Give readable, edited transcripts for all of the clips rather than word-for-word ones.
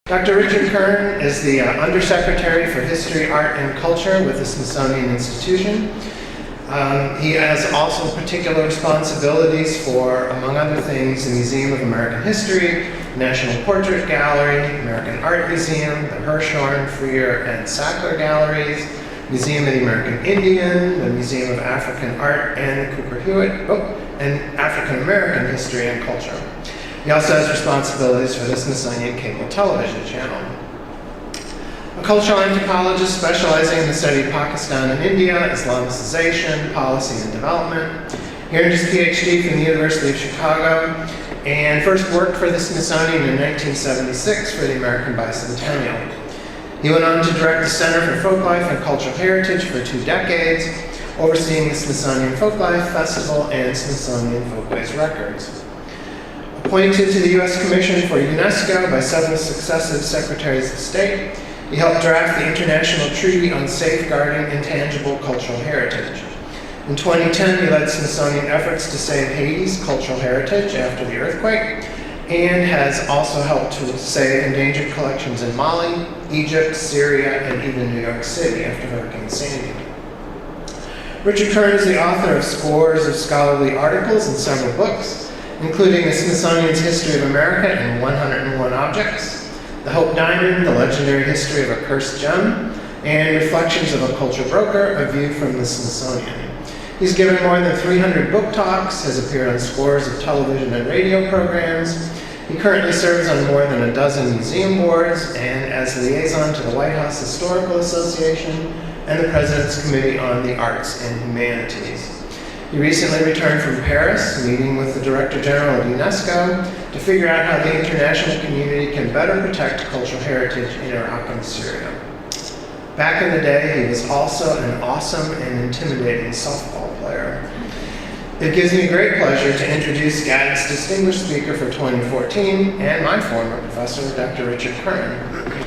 Dr. Richard Kurin is the Undersecretary for History, Art, and Culture with the Smithsonian Institution. He has also particular responsibilities for, among other things, the Museum of American History, National Portrait Gallery, American Art Museum, the Hirshhorn, Freer, and Sackler Galleries, Museum of the American Indian, the Museum of African Art and Cooper Hewitt, and African American History and Culture. He also has responsibilities for the Smithsonian Cable Television Channel. A cultural anthropologist specializing in the study of Pakistan and India, Islamicization, policy and development. He earned his PhD from the University of Chicago and first worked for the Smithsonian in 1976 for the American Bicentennial. He went on to direct the Center for Folklife and Cultural Heritage for 2 decades, overseeing the Smithsonian Folklife Festival and Smithsonian Folkways Records. Appointed to the U.S. Commission for UNESCO by 7 successive Secretaries of State, he helped draft the International Treaty on Safeguarding Intangible Cultural Heritage. In 2010, he led Smithsonian efforts to save Haiti's cultural heritage after the earthquake, and has also helped to save endangered collections in Mali, Egypt, Syria, and even New York City after Hurricane Sandy. Richard Kurin is the author of scores of scholarly articles and several books, including the Smithsonian's History of America and 101 Objects, The Hope Diamond, The Legendary History of a Cursed Gem, and Reflections of a Culture Broker, A View from the Smithsonian. He's given more than 300 book talks, has appeared on scores of television and radio programs. He currently serves on more than a dozen museum boards and as liaison to the White House Historical Association and the President's Committee on the Arts and Humanities. He recently returned from Paris, meeting with the Director General of UNESCO to figure out how the international community can better protect cultural heritage in Iraq and Syria. Back in the day, he was also an awesome and intimidating softball player. It gives me great pleasure to introduce GAD's Distinguished Speaker for 2014 and my former professor, Dr. Richard Kurin.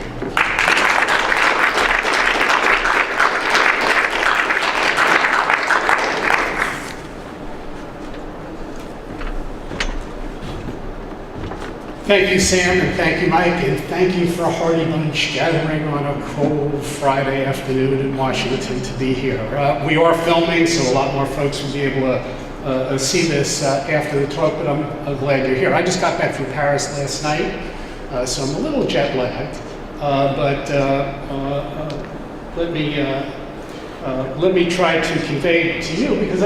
Thank you, Sam, and thank you, Mike, and thank you for a hearty bunch gathering on a cold Friday afternoon in Washington to be here. We are filming, so a lot more folks will be able to see this after the talk, but I'm glad you're here. I just got back from Paris last night, so I'm a little jet lagged, but let me try to convey to you, because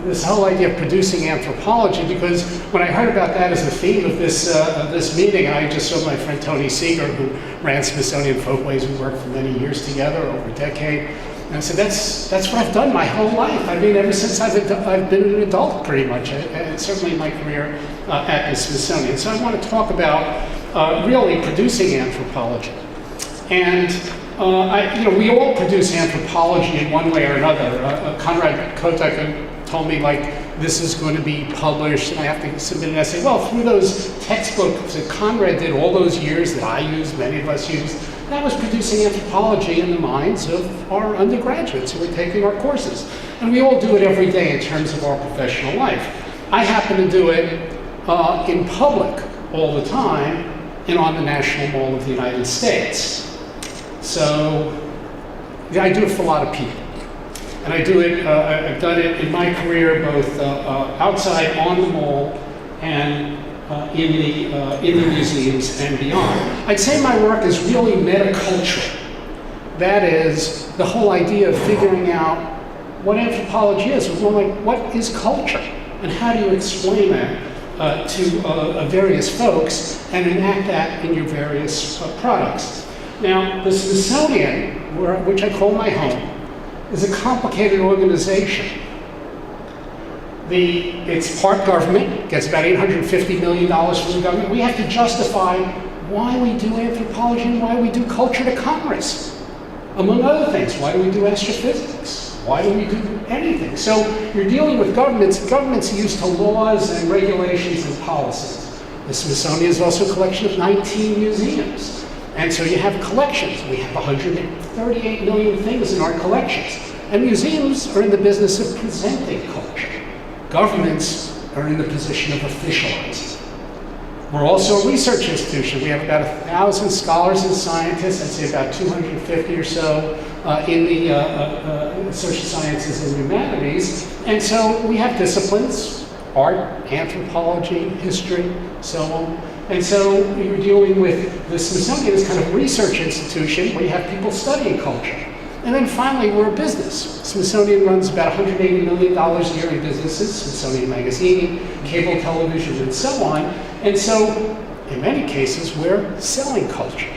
this whole idea of producing anthropology, because when I heard about that as the theme of this meeting, I just saw my friend Tony Seeger, who ran Smithsonian Folkways. We worked for many years together, over a decade. And I said, that's what I've done my whole life. I mean, ever since I've been an adult, pretty much, and certainly my career at the Smithsonian. So I want to talk about really producing anthropology. And we all produce anthropology in one way or another. Conrad Kotek told me, like, this is going to be published, and I have to submit an essay. Well, through those textbooks that Conrad did all those years, that I used, many of us used, that was producing anthropology in the minds of our undergraduates who were taking our courses. And we all do it every day in terms of our professional life. I happen to do it in public all the time and on the National Mall of the United States. So I do it for a lot of people. And I do it, I've done it in my career both outside on the mall and in the museums and beyond. I'd say my work is really metacultural. That is the whole idea of figuring out what anthropology is. It's more like, what is culture? And how do you explain that to various folks and enact that in your various products? Now, the Smithsonian, which I call my home, is a complicated organization. It's part government, gets about $850 million from the government. We have to justify why we do anthropology and why we do culture to Congress, among other things. Why do we do astrophysics? Why do we do anything? So you're dealing with governments. Governments are used to laws and regulations and policies. The Smithsonian is also a collection of 19 museums. And so you have collections. We have 138 million things in our collections. And museums are in the business of presenting culture. Governments are in the position of officializing. We're also a research institution. We have about 1,000 scholars and scientists, I'd say about 250 or so in the social sciences and humanities. And so we have disciplines, art, anthropology, history, so on. And so you're dealing with the Smithsonian as kind of research institution where you have people studying culture. And then finally, we're a business. Smithsonian runs about $180 million a year in businesses, Smithsonian Magazine, cable television, and so on. And so, in many cases, we're selling culture.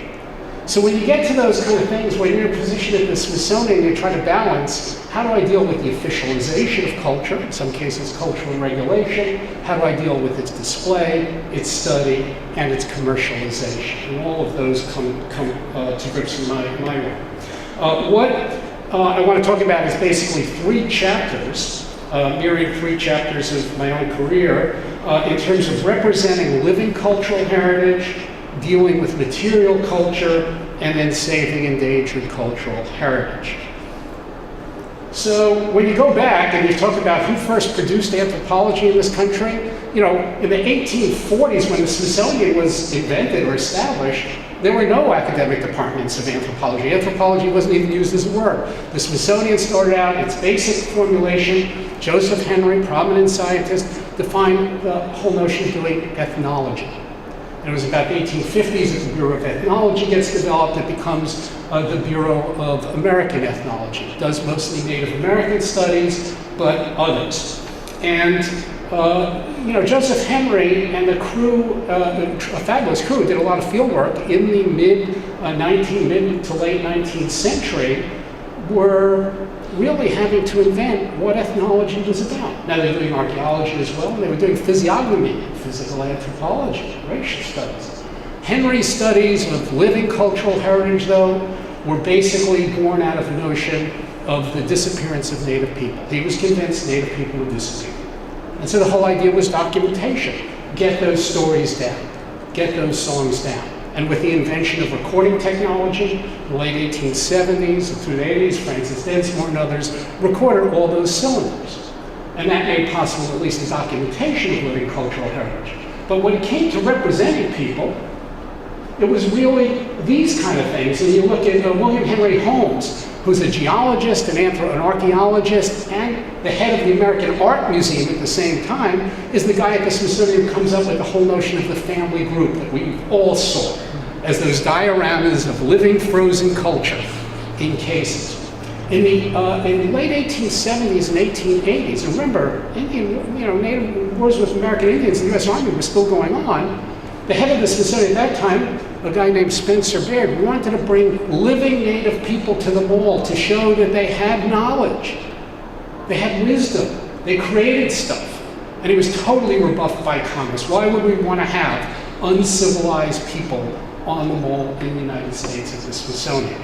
So when you get to those kind of things, when you're in a position at the Smithsonian, you try to balance, how do I deal with the officialization of culture, in some cases cultural regulation, how do I deal with its display, its study, and its commercialization? And all of those come to grips in my work. What I want to talk about is basically 3 chapters, mirroring 3 chapters of my own career, in terms of representing living cultural heritage, dealing with material culture, and then saving endangered cultural heritage. So when you go back and you talk about who first produced anthropology in this country, you know, in the 1840s when the Smithsonian was invented or established, there were no academic departments of anthropology. Anthropology wasn't even used as a word. The Smithsonian started out, its basic formulation, Joseph Henry, prominent scientist, defined the whole notion of doing ethnology. And it was about the 1850s as the Bureau of Ethnology gets developed, it becomes the Bureau of American Ethnology. It does mostly Native American studies, but others. And you know, Joseph Henry and the crew, a fabulous crew, did a lot of field work in the mid to late 19th century, were really having to invent what ethnology was about. Now, they were doing archaeology as well, and they were doing physiognomy, physical anthropology, racial studies. Henry's studies of living cultural heritage, though, were basically born out of the notion of the disappearance of Native people. He was convinced Native people would disappear. And so the whole idea was documentation. Get those stories down. Get those songs down. And with the invention of recording technology, in the late 1870s and through the 80s, Francis Densmore and others recorded all those cylinders. And that made possible at least the documentation of living cultural heritage. But when it came to representing people, it was really these kind of things. And you look at William Henry Holmes, who's a geologist, an archaeologist, and the head of the American Art Museum at the same time, is the guy at the Smithsonian who comes up with the whole notion of the family group that we all saw as those dioramas of living frozen culture in cases. In the late 1870s and 1880s, remember, Native wars with American Indians in the U.S. Army were still going on. The head of the Smithsonian at that time, a guy named Spencer Baird, wanted to bring living Native people to the mall to show that they had knowledge, they had wisdom, they created stuff. And he was totally rebuffed by Congress. Why would we want to have uncivilized people on the mall in the United States at the Smithsonian?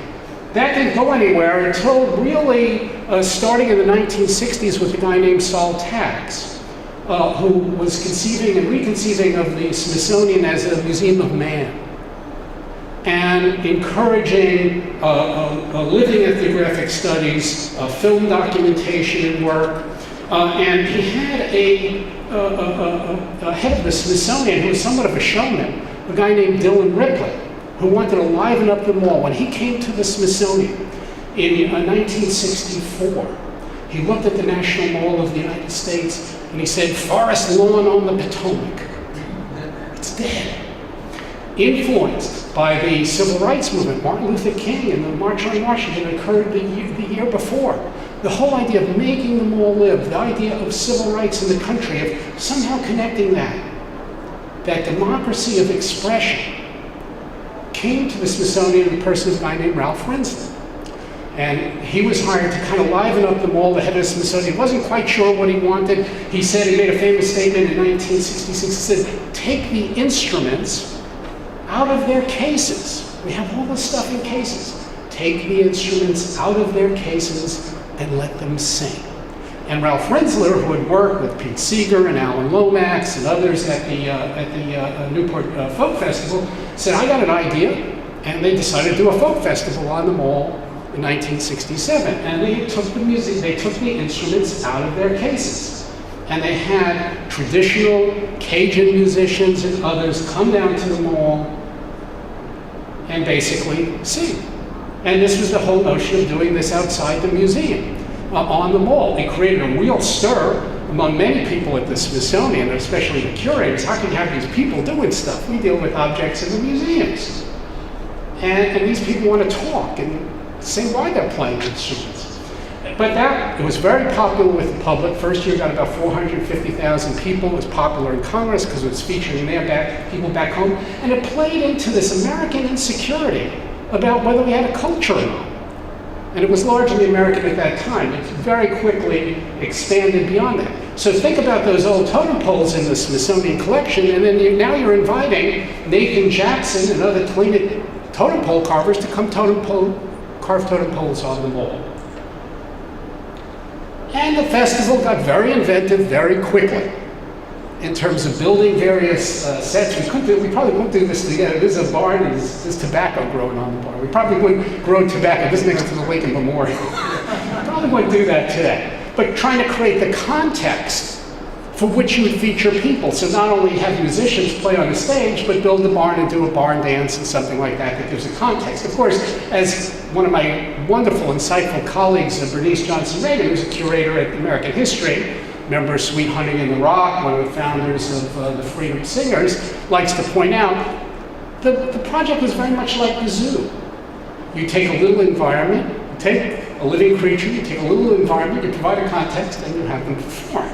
That didn't go anywhere until really starting in the 1960s with a guy named Saul Tax, who was conceiving and reconceiving of the Smithsonian as a museum of man, and encouraging living ethnographic studies, film documentation and work. And he had a head of the Smithsonian who was somewhat of a showman, a guy named Dillon Ripley, who wanted to liven up the mall. When he came to the Smithsonian in 1964, he looked at the National Mall of the United States and he said, "Forest lawn on the Potomac. It's dead." Influenced by the civil rights movement, Martin Luther King and the March on Washington occurred the year before. The whole idea of making the mall live, the idea of civil rights in the country, of somehow connecting that democracy of expression, came to the Smithsonian in the person of a guy named Ralph Rensler. And he was hired to kind of liven up the mall. The head of the Smithsonian wasn't quite sure what he wanted. He said, he made a famous statement in 1966, he said, "Take the instruments out of their cases. We have all this stuff in cases. Take the instruments out of their cases and let them sing." And Ralph Rensler, who had worked with Pete Seeger and Alan Lomax and others at the Newport Folk Festival, said, "I got an idea." And they decided to do a folk festival on the mall in 1967. And they took the instruments out of their cases. And they had traditional Cajun musicians and others come down to the mall and basically sing. And this was the whole notion of doing this outside the museum, on the mall. It created a real stir among many people at the Smithsonian, especially the curators. How can you have these people doing stuff? We deal with objects in the museums. And these people want to talk and say why they're playing instruments. But it was very popular with the public. First year got about 450,000 people. It was popular in Congress because it was featuring people back home. And it played into this American insecurity about whether we had a culture or not. And it was largely American at that time. It very quickly expanded beyond that. So think about those old totem poles in the Smithsonian collection, and then now you're inviting Nathan Jackson and other talented totem pole carvers to come carve totem poles on the mall. And the festival got very inventive very quickly in terms of building various sets. We probably won't do this together. There's a barn and there's tobacco growing on the barn. We probably wouldn't grow tobacco. This is next to the Lincoln Memorial. Probably wouldn't do that today. But trying to create the context for which you would feature people. So not only have musicians play on the stage, but build the barn and do a barn dance and something like that that gives a context. Of course, as one of my wonderful, insightful colleagues, Bernice Johnson-Reagan, who's a curator at American History, member of Sweet Honey in the Rock, one of the founders of the Freedom Singers, likes to point out, the project was very much like the zoo. You take a little environment, you take a living creature, you take a little environment, you provide a context, and you have them perform.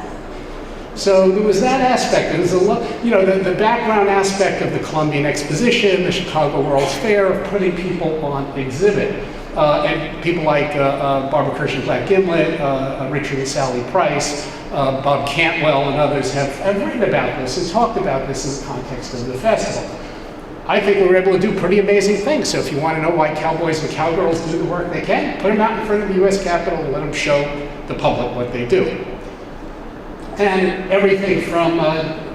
So there was that aspect. There was the background aspect of the Columbian Exposition, the Chicago World's Fair, of putting people on exhibit. And people like Barbara Kirshner Black Gimlet, Richard and Sally Price, Bob Cantwell, and others have written about this and talked about this in the context of the festival. I think we were able to do pretty amazing things. So if you want to know why cowboys and cowgirls do the work they can, put them out in front of the U.S. Capitol and let them show the public what they do. And everything from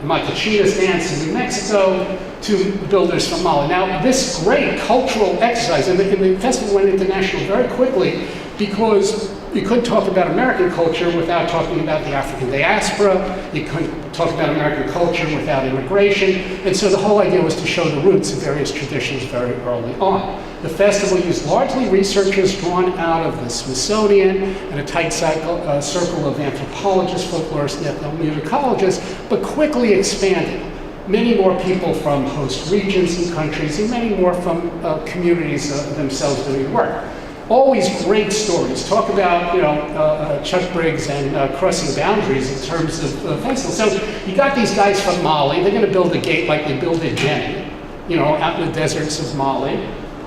Matachina's dance in New Mexico to builders from Mali. Now, this great cultural exercise, and the festival went international very quickly because you couldn't talk about American culture without talking about the African diaspora. You couldn't talk about American culture without immigration. And so the whole idea was to show the roots of various traditions very early on. The festival used largely researchers drawn out of the Smithsonian and a tight circle of anthropologists, folklorists, and ethnomusicologists, but quickly expanded. Many more people from host regions and countries, and many more from communities themselves doing work. Always great stories. Talk about Chuck Briggs and crossing boundaries in terms of festival. So you got these guys from Mali. They're going to build a gate like they built at Jenny, out in the deserts of Mali.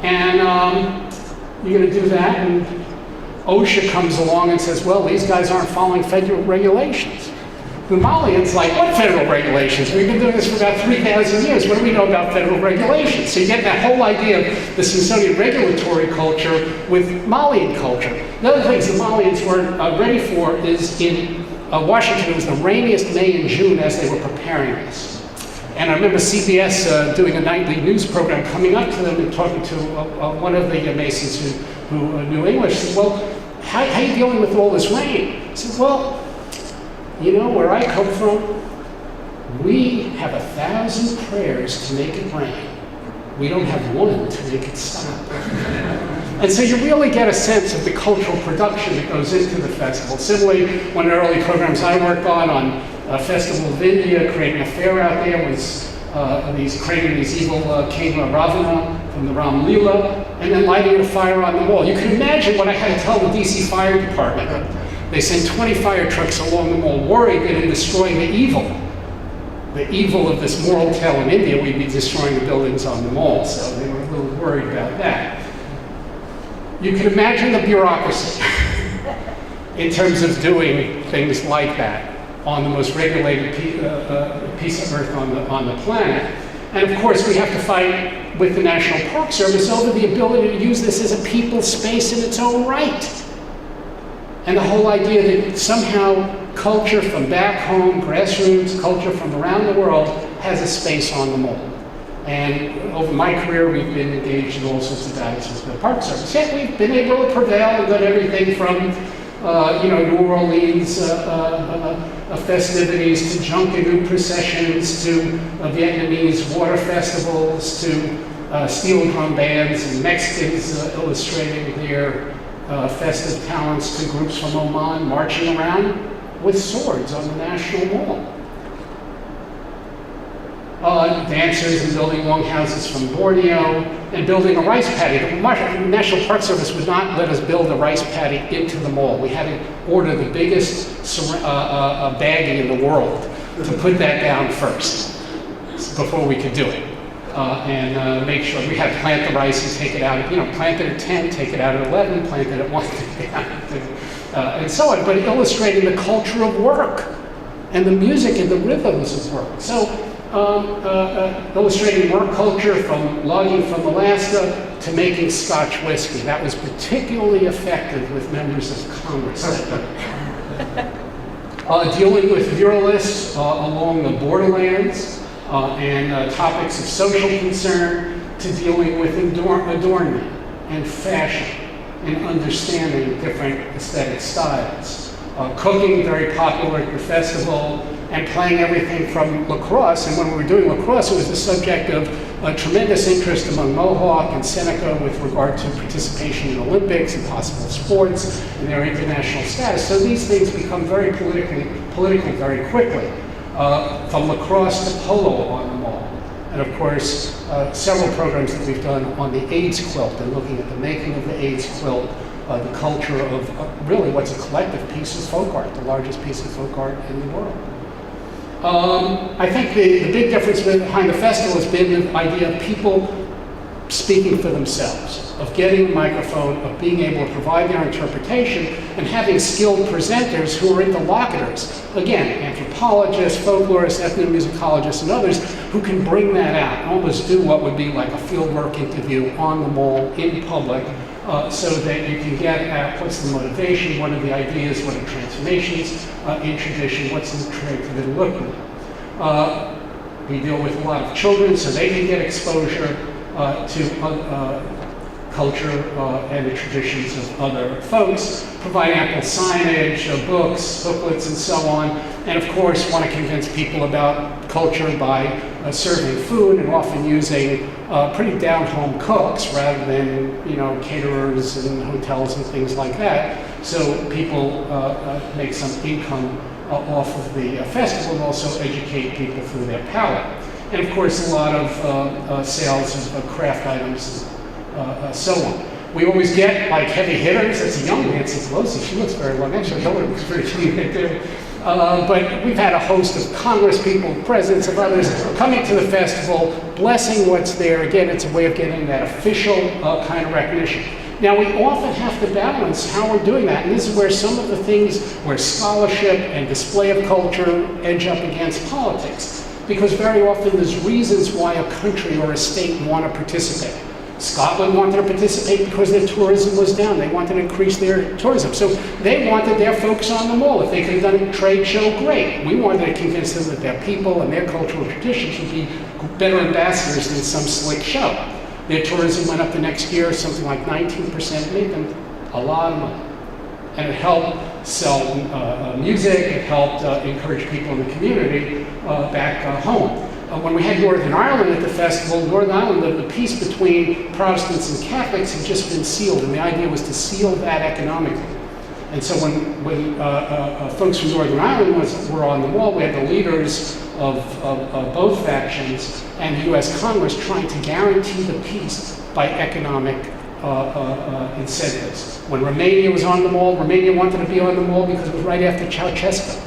And you're going to do that, and OSHA comes along and says, well, these guys aren't following federal regulations. The Malians like, what federal regulations? We've been doing this for about 3,000 years. What do we know about federal regulations? So you get that whole idea of the Smithsonian regulatory culture with Malian culture. The other things the Malians weren't ready for is in Washington, it was the rainiest May and June as they were preparing this. And I remember CBS doing a nightly news program, coming up to them and talking to one of the Masons who knew English. Said, well, how are you dealing with all this rain? I said, well, where I come from, we have 1,000 prayers to make it rain. We don't have one to make it stop. And so you really get a sense of the cultural production that goes into the festival. Similarly, one of the early programs I worked on Festival of India, creating a fair out there, was creating these evil King Ravana from the Ram Leela, and then lighting a fire on the wall. You can imagine what I had to tell the DC Fire Department. They sent 20 fire trucks along the wall, worried that in destroying the evil of this moral tale in India, we'd be destroying the buildings on the mall. So they were a little worried about that. You can imagine the bureaucracy in terms of doing things like that on the most regulated piece of earth on the planet. And of course, we have to fight with the National Park Service over the ability to use this as a people's space in its own right. And the whole idea that somehow culture from back home, grassroots, culture from around the world has a space on the mall. And over my career, we've been engaged in all sorts of battles with the Park Service. Yet we've been able to prevail and done everything from, New Orleans, festivities, to Junkanoo processions, to Vietnamese water festivals, to steel drum bands, and Mexicans illustrating their festive talents, to groups from Oman marching around with swords on the National Mall. Dancers and building longhouses from Borneo, and building a rice paddy. The National Park Service would not let us build a rice paddy into the mall. We had to order the biggest baggie in the world to put that down first before we could do it. And make sure we had to plant the rice and take it out, plant it at 10, take it out at 11, plant it at 1, take it out at 2, and so on. But illustrating the culture of work and the music and the rhythms of work. So illustrating work culture from logging from Alaska to making Scotch whiskey. That was particularly effective with members of Congress. Dealing with muralists along the borderlands and topics of social concern, to dealing with adornment and fashion and understanding different aesthetic styles. Cooking, very popular at the festival, and playing everything from lacrosse. And when we were doing lacrosse, it was the subject of tremendous interest among Mohawk and Seneca with regard to participation in Olympics and possible sports and their international status. So these things become very political very quickly, from lacrosse to polo on the mall. And of course, several programs that we've done on the AIDS quilt and looking at the making of the AIDS quilt, the culture of really what's a collective piece of folk art, the largest piece of folk art in the world. I think the big difference behind the festival has been the idea of people speaking for themselves, of getting a microphone, of being able to provide their interpretation, and having skilled presenters who are interlocutors. Again, anthropologists, folklorists, ethnomusicologists, and others who can bring that out and almost do what would be like a fieldwork interview on the mall in public, so that you can get at what's the motivation, what are the ideas, what are transformations in tradition, what's the creative look like. We deal with a lot of children so they can get exposure to culture and the traditions of other folks, provide ample signage, books, booklets, and so on, and of course want to convince people about culture by serving food and often using pretty down-home cooks rather than caterers and hotels and things like that, so people make some income off of the festival and also educate people through their palate. And of course a lot of sales of craft items and so on. We always get like heavy hitters. It's a young Nancy Pelosi. She looks very well. Actually, Hillary looks very clean right there. But we've had a host of Congress people, presidents of others coming to the festival, blessing what's there. Again, it's a way of getting that official kind of recognition. Now, we often have to balance how we're doing that, and this is where some of the things where scholarship and display of culture edge up against politics, because very often there's reasons why a country or a state want to participate. Scotland wanted to participate because their tourism was down. They wanted to increase their tourism. So they wanted their folks on the mall. If they could have done a trade show, great. We wanted to convince them that their people and their cultural traditions would be better ambassadors than some slick show. Their tourism went up the next year, something like 19%, made them a lot of money. And it helped sell music, it helped encourage people in the community back home. When we had Northern Ireland at the festival, Northern Ireland, the peace between Protestants and Catholics had just been sealed, and the idea was to seal that economically. And so when folks from Northern Ireland were on the wall, we had the leaders of both factions and the US Congress trying to guarantee the peace by economic incentives. When Romania was on the wall, Romania wanted to be on the wall because it was right after Ceausescu.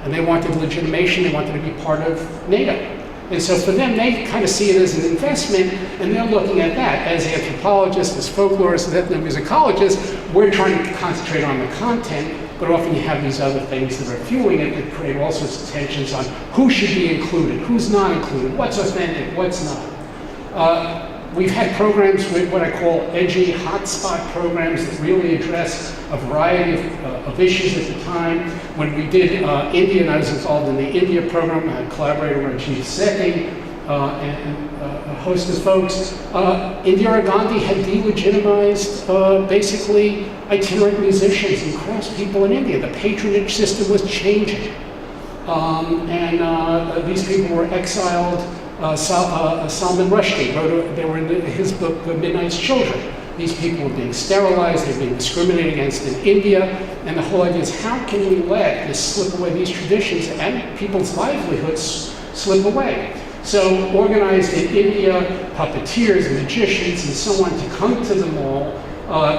And they wanted legitimation, they wanted to be part of NATO. And so for them, they kind of see it as an investment, and they're looking at that. As anthropologists, as folklorists, as ethnomusicologists, we're trying to concentrate on the content, but often you have these other things that are fueling it that create all sorts of tensions on who should be included, who's not included, what's authentic, what's not. We've had programs with what I call edgy hotspot programs that really address a variety of issues at the time. When we did India, and I was involved in the India program, I collaborated with Rajiv Sethi and a host of folks. Indira Gandhi had delegitimized basically itinerant musicians and craftspeople in India. The patronage system was changing. These people were exiled. Salman Rushdie they were in his book, Midnight's Children. These people were being sterilized, they were being discriminated against in India, and the whole idea is how can we let this slip away, these traditions and people's livelihoods slip away? So organized in India, puppeteers, magicians, and so on to come to the mall,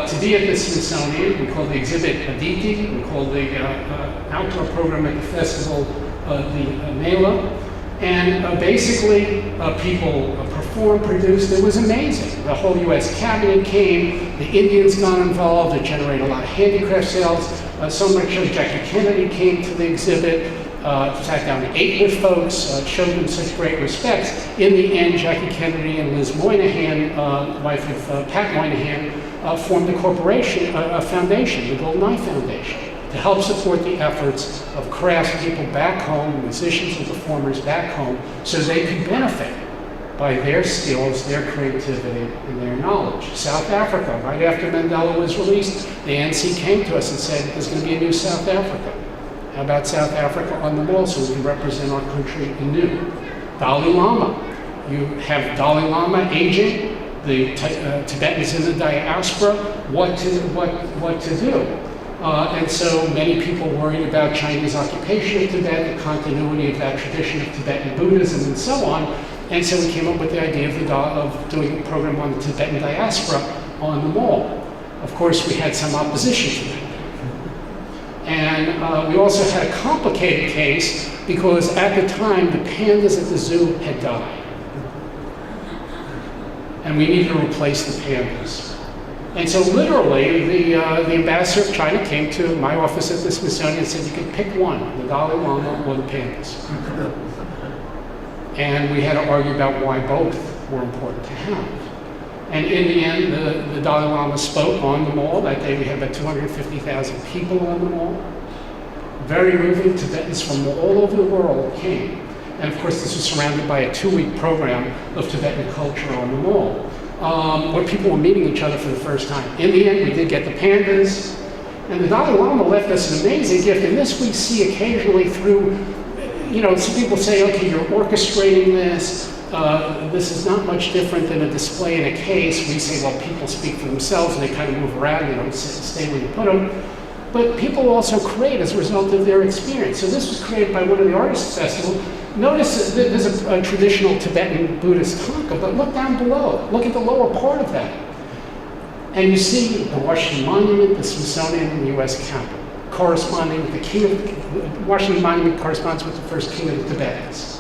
to be at the Smithsonian. We call the exhibit Aditi, we call the outdoor program at the festival the Mela. And basically, people performed, produced. It was amazing. The whole U.S. cabinet came. The Indians got involved. It generated a lot of handicraft sales. So much so Jackie Kennedy came to the exhibit, sat down and ate with folks, showed them such great respect. In the end, Jackie Kennedy and Liz Moynihan, wife of Pat Moynihan, formed a corporation, a foundation, the Golden Eye Foundation, to help support the efforts of craftspeople back home, musicians and performers back home, so they could benefit by their skills, their creativity, and their knowledge. South Africa, right after Mandela was released, the ANC came to us and said, there's going to be a new South Africa. How about South Africa on the mall so we can represent our country anew? Dalai Lama. You have Dalai Lama aging, the Tibetans in the diaspora, what to do. And so many people worried about Chinese occupation of Tibet, the continuity of that tradition of Tibetan Buddhism, and so on. And so we came up with the idea of doing a program on the Tibetan diaspora on the mall. Of course, we had some opposition to that. And we also had a complicated case because at the time, the pandas at the zoo had died. And we needed to replace the pandas. And so literally, the ambassador of China came to my office at the Smithsonian and said, you can pick one, the Dalai Lama or the pandas. And we had to argue about why both were important to have. And in the end, the Dalai Lama spoke on the mall. That day we had about 250,000 people on the mall. Very moving. Tibetans from all over the world came. And of course, this was surrounded by a 2-week program of Tibetan culture on the mall, where people were meeting each other for the first time. In the end, we did get the pandas. And the Dalai Lama left us an amazing gift. And this we see occasionally through, some people say, okay, you're orchestrating this. This is not much different than a display in a case. We say, well, people speak for themselves and they kind of move around, they don't stay where you put them. But people also create as a result of their experience. So this was created by one of the artists' festivals. Notice that there's a traditional Tibetan Buddhist tanka, but look down below. Look at the lower part of that. And you see the Washington Monument, the Smithsonian, and the U.S. Capitol, corresponding with the Washington Monument corresponds with the first king of the Tibetans.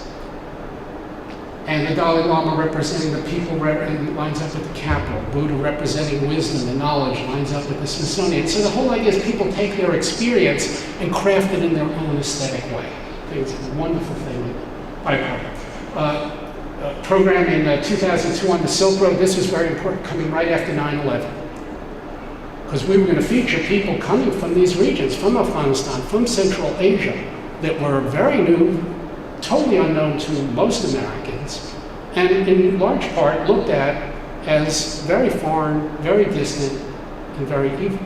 And the Dalai Lama representing the people lines up with the Capitol. Buddha representing wisdom and knowledge lines up with the Smithsonian. So the whole idea is people take their experience and craft it in their own aesthetic way. I think it's a wonderful thing. Program in 2002 on the Silk Road. This was very important, coming right after 9/11. Because we were going to feature people coming from these regions, from Afghanistan, from Central Asia, that were very new, totally unknown to most Americans, and in large part looked at as very foreign, very distant, and very evil.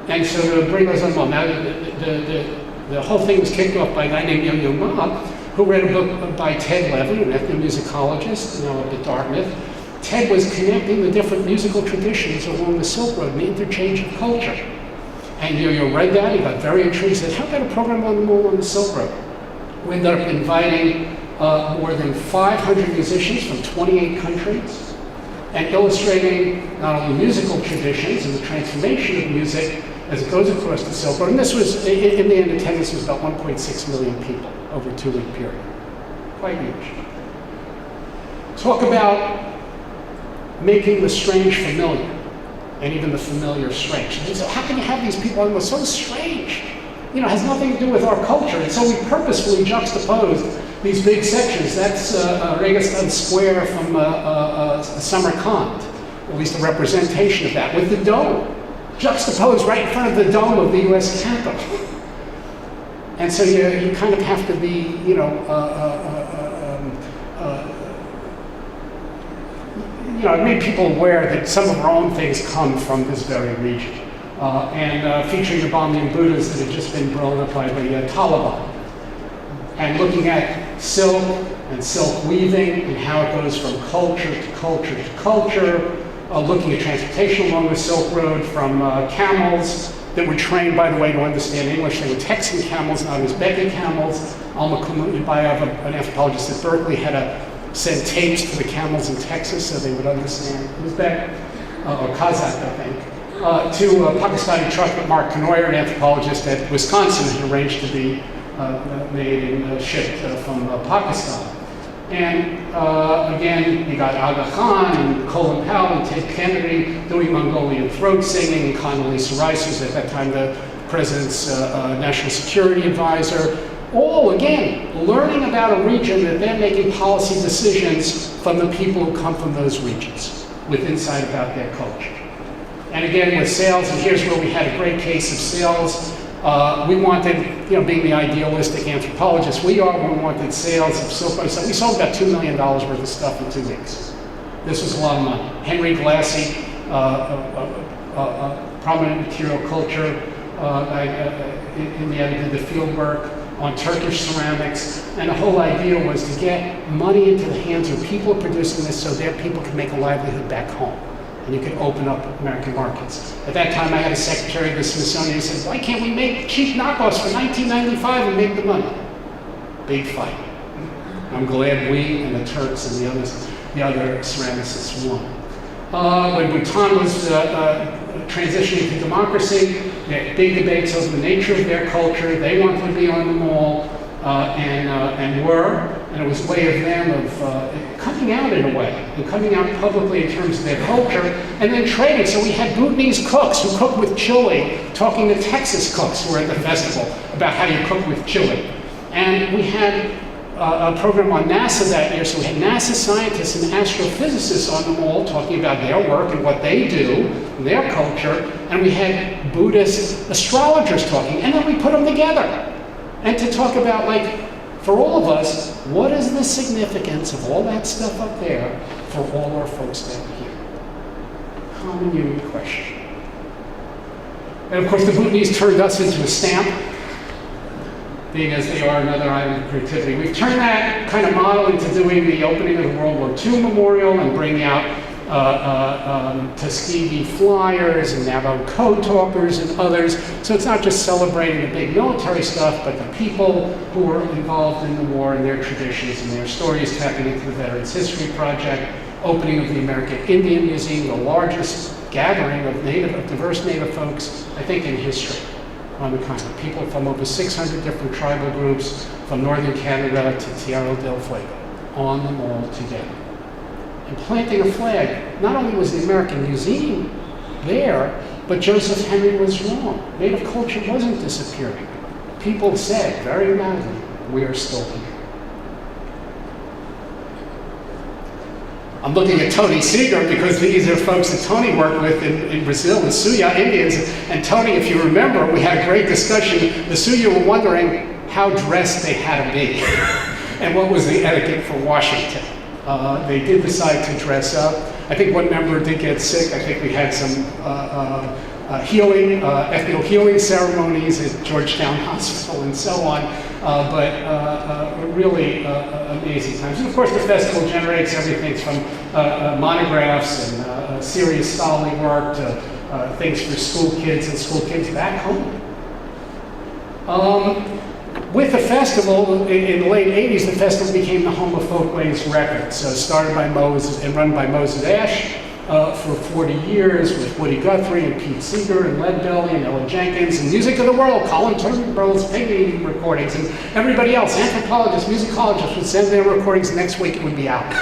And so to bring those on, well, now the whole thing was kicked off by a guy named Yo-Yo Ma, who read a book by Ted Levin, an ethnomusicologist, up at Dartmouth. Ted was connecting the different musical traditions along the Silk Road and the interchange of culture. And Yo-Yo read that, he got very intrigued, said, how about a program on the mall on the Silk Road? We ended up inviting more than 500 musicians from 28 countries and illustrating not only musical traditions and the transformation of music as it goes across the Silk Road. And this was, in the end, attendance was about 1.6 million people over a 2-week period. Quite huge. Talk about making the strange familiar, and even the familiar strange. So how can you have these people who are so strange? It has nothing to do with our culture. And so we purposefully juxtaposed these big sections. That's Registan Square from Samarkand, at least a representation of that, with the dome, juxtaposed right in front of the dome of the U.S. Capitol. And so you kind of have to be, it made people aware that some of our own things come from this very region. And featuring the Bamyan Buddhas that had just been blown up by the Taliban. and looking at silk and silk weaving and how it goes from culture to culture to culture, looking at transportation along the Silk Road from camels that were trained, by the way, to understand English. They were Texan camels, not Uzbeki camels. Alma Kumubayeva, an anthropologist at Berkeley, had to send tapes to the camels in Texas so they would understand Uzbek, or Kazakh, I think. To a Pakistani truck that Mark Knoyer, an anthropologist at Wisconsin, had arranged to be made and shipped from Pakistan. And again, you got Aga Khan and Colin Powell and Ted Kennedy doing Mongolian throat singing, and Condoleezza Rice was at that time the president's national security advisor. All, again, learning about a region that they're making policy decisions from the people who come from those regions with insight about their culture. And again, with sales, and here's where we had a great case of sales. We wanted, being the idealistic anthropologists we wanted sales of silk. So we sold about $2 million worth of stuff in 2 weeks. This was a lot of money. Henry Glassy, prominent material culture, in the end did the field work on Turkish ceramics, and the whole idea was to get money into the hands of people producing this so their people could make a livelihood back home. And you could open up American markets. At that time, I had a secretary of the Smithsonian who said, why can't we make cheap knockoffs for $19.95 and make the money? Big fight. I'm glad we and the Turks and the other ceramicists won. When Bhutan was transitioning to democracy, they had big debates over the nature of their culture. They wanted to be on the mall, and were. And it was a way of them of coming out in a way, and coming out publicly in terms of their culture, and then trading. So we had Bhutanese cooks who cooked with chili, talking to Texas cooks who were at the festival about how you cook with chili. And we had a program on NASA that year, so we had NASA scientists and astrophysicists on the mall talking about their work and what they do, and their culture, and we had Buddhist astrologers talking, and then we put them together. And to talk about, like, for all of us, what is the significance of all that stuff up there for all our folks down here? Common human question. And of course, the Bhutanese turned us into a stamp, being as they are another item of creativity. We've turned that kind of model into doing the opening of the World War II memorial and bringing out Tuskegee flyers and Navajo code talkers and others. So it's not just celebrating the big military stuff, but the people who were involved in the war and their traditions and their stories, tapping into the Veterans History Project, opening of the American Indian Museum, the largest gathering of diverse Native folks, I think, in history on the continent. People from over 600 different tribal groups from northern Canada to Tierra del Fuego on the mall together. And planting a flag. Not only was the American Museum there, but Joseph Henry was wrong. Native culture wasn't disappearing. People said very loudly, we are still here. I'm looking at Tony Seeger because these are folks that Tony worked with in Brazil, the Suya Indians. And Tony, if you remember, we had a great discussion. The Suya were wondering how dressed they had to be and what was the etiquette for Washington. They did decide to dress up. I think one member did get sick. I think we had some ethnical healing ceremonies at Georgetown Hospital and so on. But really amazing times. And of course, the festival generates everything from monographs and serious scholarly work to things for school kids and school kids back home. With the festival, in the late 80s, the festival became the home of Folkways Records. So started by Moses and run by Moses Ash for 40 years with Woody Guthrie and Pete Seeger and Leadbelly and Ella Jenkins and Music of the World, Colin Turnbull's pig recordings, and everybody else, anthropologists, musicologists would send their recordings, next week it would be out.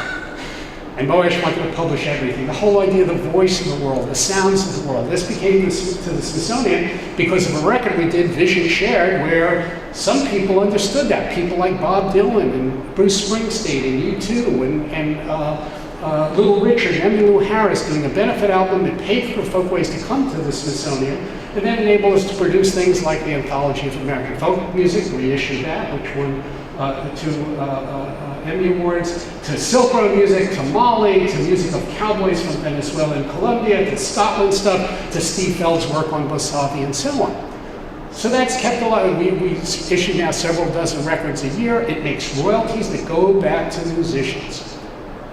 And Moesh wanted to publish everything. The whole idea of the voice of the world, the sounds of the world. This became to the Smithsonian because of a record we did, Vision Shared, where some people understood that. People like Bob Dylan and Bruce Springsteen and U2 and Little Richard and Emmylou Harris doing a benefit album that paid for Folkways to come to the Smithsonian, and then enabled us to produce things like the Anthology of American Folk Music, reissued that, which won 2 Emmy Awards, to Silk Road music, to Mali, to music of cowboys from Venezuela and Colombia, to Scotland stuff, to Steve Feld's work on Bosavi and so on. So that's kept alive. We issue now several dozen records a year. It makes royalties that go back to musicians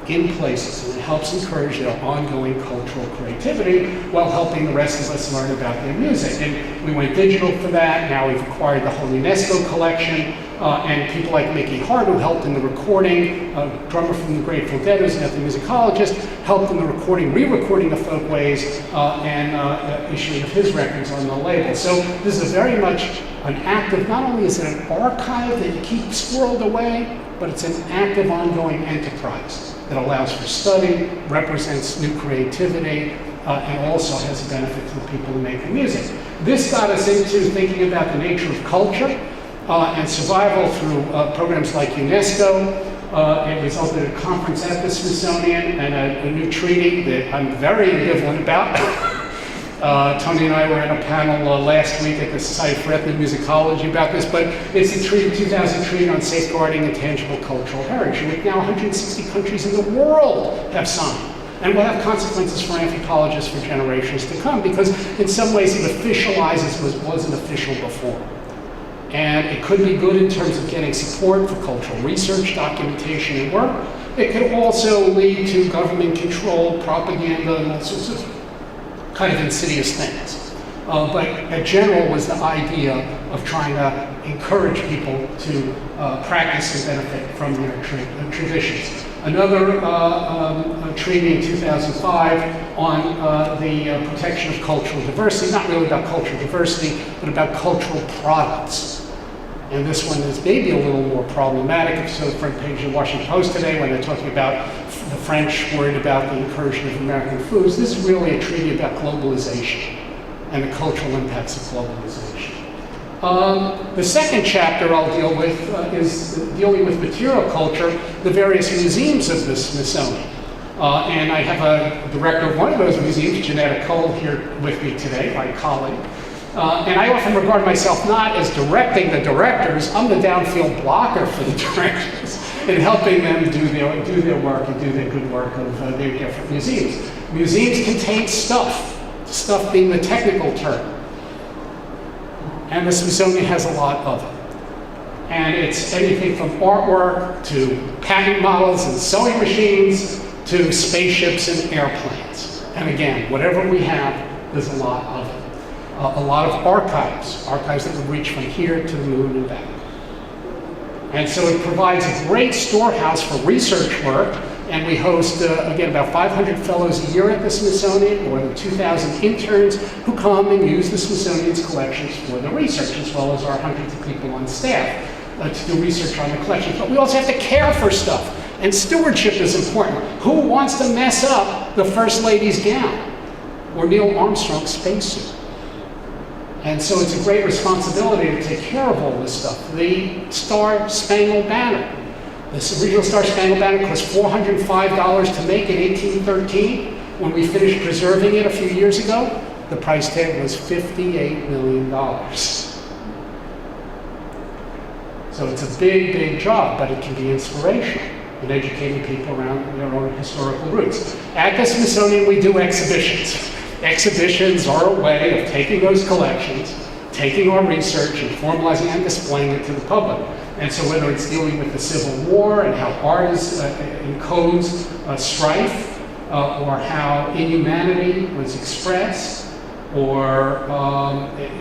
in places, and it helps encourage their ongoing cultural creativity while helping the rest of us learn about their music. And we went digital for that. Now we've acquired the whole UNESCO collection, and people like Mickey Hart, who helped in the recording, a drummer from the Grateful Dead, who's an ethnomusicologist, helped in the recording, re-recording of Folkways, and issuing of his records on the label. So this is very much an active, not only is it an archive that you keep squirreled away, but it's an active, ongoing enterprise that allows for study, represents new creativity, and also has a benefit to the people who make the music. This got us into thinking about the nature of culture and survival through programs like UNESCO. It resulted in a conference at the Smithsonian and a new treaty that I'm very ambivalent about. Tony and I were in a panel last week at the Society for Ethnomusicology about this, but it's the 2000 Treaty on Safeguarding Intangible Cultural Heritage, which now 160 countries in the world have signed. And will have consequences for anthropologists for generations to come, because in some ways it officializes what wasn't official before. And it could be good in terms of getting support for cultural research, documentation, and work. It could also lead to government control, propaganda, and all sorts of kind of insidious things. But in general was the idea of trying to encourage people to practice and benefit from their traditions. Another treaty in 2005 on the protection of cultural diversity, not really about cultural diversity, but about cultural products. And this one is maybe a little more problematic. So the front page of the Washington Post today, when they're talking about the French worried about the incursion of American foods, this is really a treaty about globalization and the cultural impacts of globalization. The second chapter I'll deal with is dealing with material culture, the various museums of the Smithsonian. And I have a director of one of those museums, Janetta Cole, here with me today, my colleague. And I often regard myself not as directing the directors, I'm the downfield blocker for the directors in helping them do their work and do their good work of their different museums. Museums contain stuff being the technical term. And the Smithsonian has a lot of it. And it's anything from artwork to patent models and sewing machines to spaceships and airplanes. And again, whatever we have, there's a lot of it. A lot of archives that would reach from here to the moon and back. And so it provides a great storehouse for research work, and we host, again, about 500 fellows a year at the Smithsonian, more than 2,000 interns who come and use the Smithsonian's collections for the research, as well as our hundreds of people on staff to do research on the collections. But we also have to care for stuff, and stewardship is important. Who wants to mess up the First Lady's gown or Neil Armstrong's spacesuit? And so it's a great responsibility to take care of all this stuff. The Star Spangled Banner. This original Star Spangled Banner cost $405 to make in 1813. When we finished preserving it a few years ago, the price tag was $58 million. So it's a big, big job, but it can be inspirational in educating people around their own historical roots. At the Smithsonian, we do exhibitions. Exhibitions are a way of taking those collections, taking our research and formalizing and displaying it to the public. And so whether it's dealing with the Civil War and how art encodes strife, or how inhumanity was expressed, or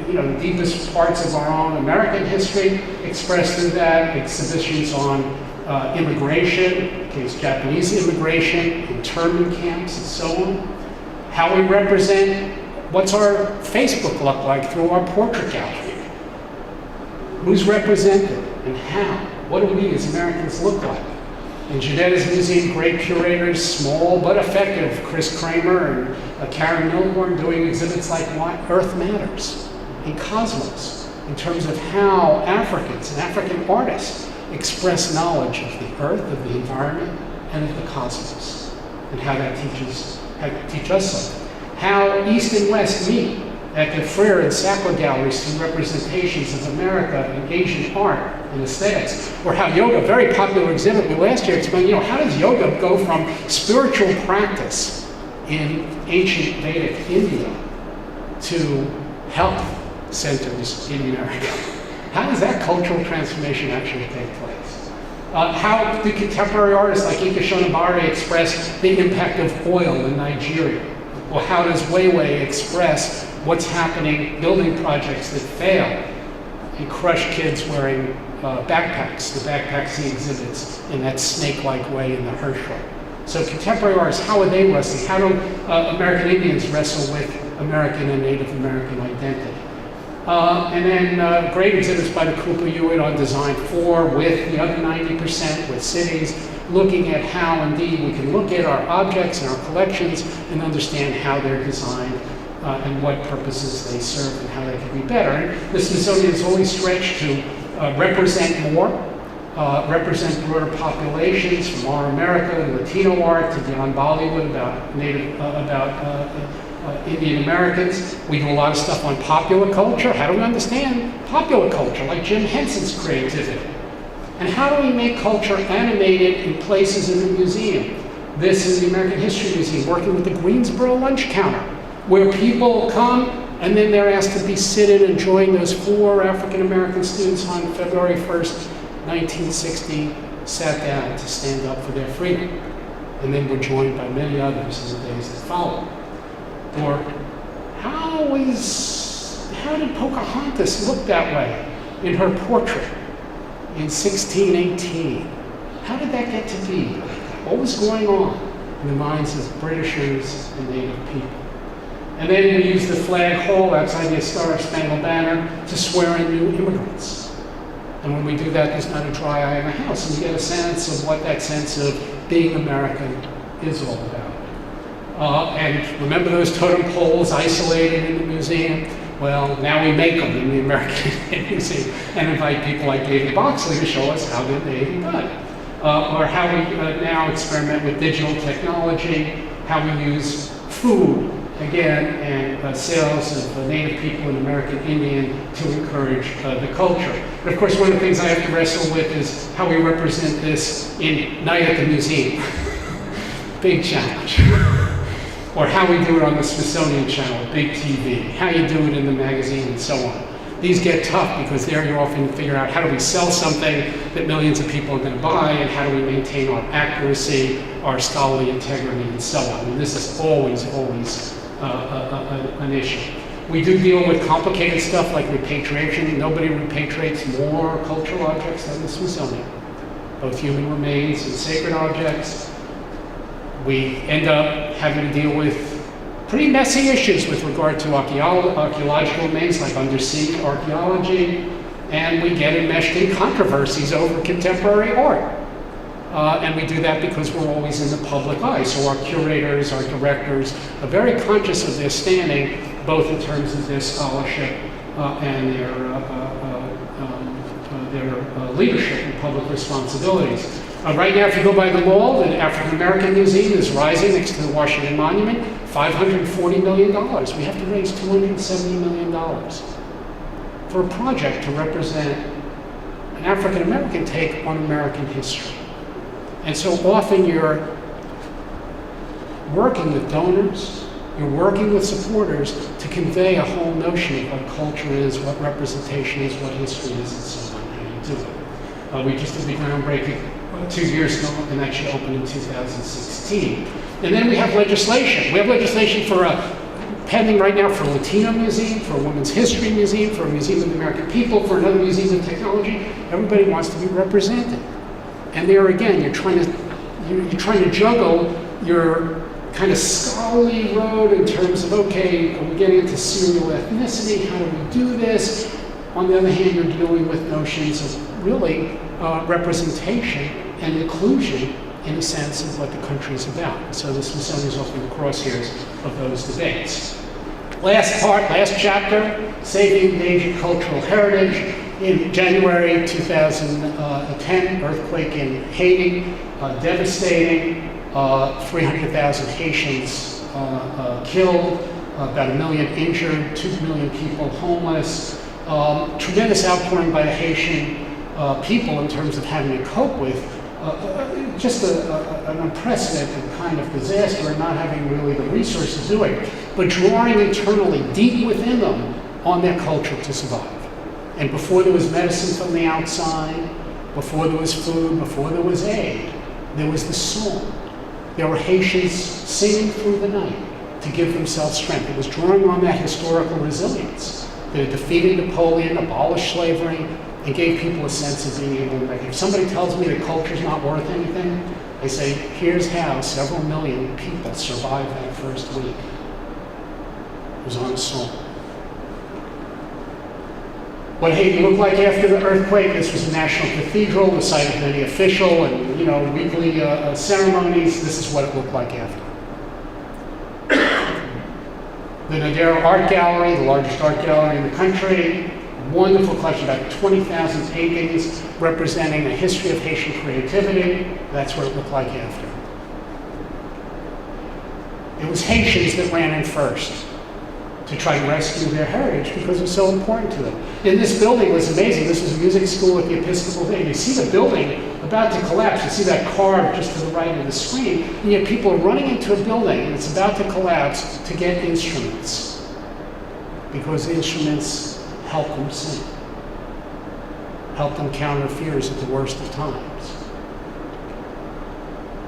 the deepest parts of our own American history expressed through that, exhibitions on immigration, in case Japanese immigration, internment camps, and so on. How we represent, what's our Facebook look like through our portrait gallery? Who's represented and how? What do we as Americans look like? In Janetta's museum, great curators, small but effective, Chris Kramer and Karen Milborn, doing exhibits like Earth Matters and Cosmos, in terms of how Africans and African artists express knowledge of the Earth, of the environment, and of the cosmos, and how that teach us something. How East and West meet at the Freire and Sackler galleries through representations of America and Asian art and aesthetics. Or how yoga, very popular exhibit we last year, explained, how does yoga go from spiritual practice in ancient Vedic India to health centers in America. How does that cultural transformation actually take place? How do contemporary artists like Ika Shonibare express the impact of oil in Nigeria? Or how does Weiwei express what's happening, building projects that fail and crush kids wearing backpacks, the backpacks he exhibits in that snake-like way in the Herschel. So contemporary artists, how are they wrestling? How do American Indians wrestle with American and Native American identity? And then great exhibits by the Cooper Hewitt on design for, with the other 90%, with cities, looking at how indeed we can look at our objects and our collections and understand how they're designed and what purposes they serve and how they can be better. And the Smithsonian is always stretched to represent more, represent broader populations, from our America and Latino art to beyond Bollywood about Indian Americans. We do a lot of stuff on popular culture. How do we understand popular culture, like Jim Henson's creativity? And how do we make culture animated in places in the museum? This is the American History Museum, working with the Greensboro lunch counter, where people come and then they're asked to be seated and join those 4 African-American students on February 1st, 1960, sat down to stand up for their freedom. And then were joined by many others in the days that followed. Or how did Pocahontas look that way in her portrait in 1618? How did that get to be? What was going on in the minds of Britishers and Native people? And then we use the flag hall outside the Star Spangled Banner to swear in new immigrants. And when we do that, there's not a dry eye in the house, and you get a sense of what that sense of being American is all about. And remember those totem poles isolated in the museum? Well, now we make them in the American Museum and invite people like David Boxley to show us how they're made and done. Or how we now experiment with digital technology, how we use food, again, and sales of Native people and American Indian to encourage the culture. But of course, one of the things I have to wrestle with is how we represent this in Night at the Museum. Big challenge. Or how we do it on the Smithsonian Channel, big TV, how you do it in the magazine, and so on. These get tough because there you often figure out how do we sell something that millions of people are going to buy, and how do we maintain our accuracy, our scholarly integrity, and so on. And this is always an issue. We do deal with complicated stuff like repatriation. Nobody repatriates more cultural objects than the Smithsonian, both human remains and sacred objects. We end up having to deal with pretty messy issues with regard to archaeological remains like undersea archaeology, and we get enmeshed in controversies over contemporary art. And we do that because we're always in the public eye. So our curators, our directors are very conscious of their standing, both in terms of their scholarship and their leadership and public responsibilities. Right now, if you go by the mall, the African American Museum is rising next to the Washington Monument, $540 million. We have to raise $270 million for a project to represent an African American take on American history. And so often you're working with donors, you're working with supporters to convey a whole notion of what culture is, what representation is, what history is, and so on, how you do it. We just did the groundbreaking 2 years ago, and that should open in 2016. And then we have legislation. We have legislation for pending right now for a Latino museum, for a women's history museum, for a museum of the American people, for another museum of technology. Everybody wants to be represented. And there again, you're trying to juggle your kind of scholarly road in terms of, okay, are we getting into serial ethnicity? How do we do this? On the other hand, you're dealing with notions of really representation and inclusion in a sense of what the country is about. So the Smithsonian is often the crosshairs of those debates. Last chapter, Saving Endangered Cultural Heritage. In January 2010, earthquake in Haiti, devastating, 300,000 Haitians killed, about 1 million injured, 2 million people homeless. Tremendous outpouring by the Haitian people in terms of having to cope with just an unprecedented kind of disaster and not having really the resources to do it, but drawing internally, deep within them, on their culture to survive. And before there was medicine from the outside, before there was food, before there was aid, there was the song. There were Haitians singing through the night to give themselves strength. It was drawing on that historical resilience that had defeated Napoleon, abolished slavery, and gave people a sense of being able to make it. If somebody tells me that culture's not worth anything, I say, here's how several million people survived that first week. It was on a song. What Haiti looked like after the earthquake, this was a national cathedral, the site of many official and weekly ceremonies. This is what it looked like after. The Nadero Art Gallery, the largest art gallery in the country, wonderful collection, about 20,000 paintings representing a history of Haitian creativity. That's what it looked like after. It was Haitians that ran in first to try to rescue their heritage because it was so important to them. And this building was amazing. This was a music school at the Episcopal thing. You see the building about to collapse. You see that carved just to the right of the screen. And yet people are running into a building and it's about to collapse to get instruments because instruments help them sing, help them counter fears at the worst of times.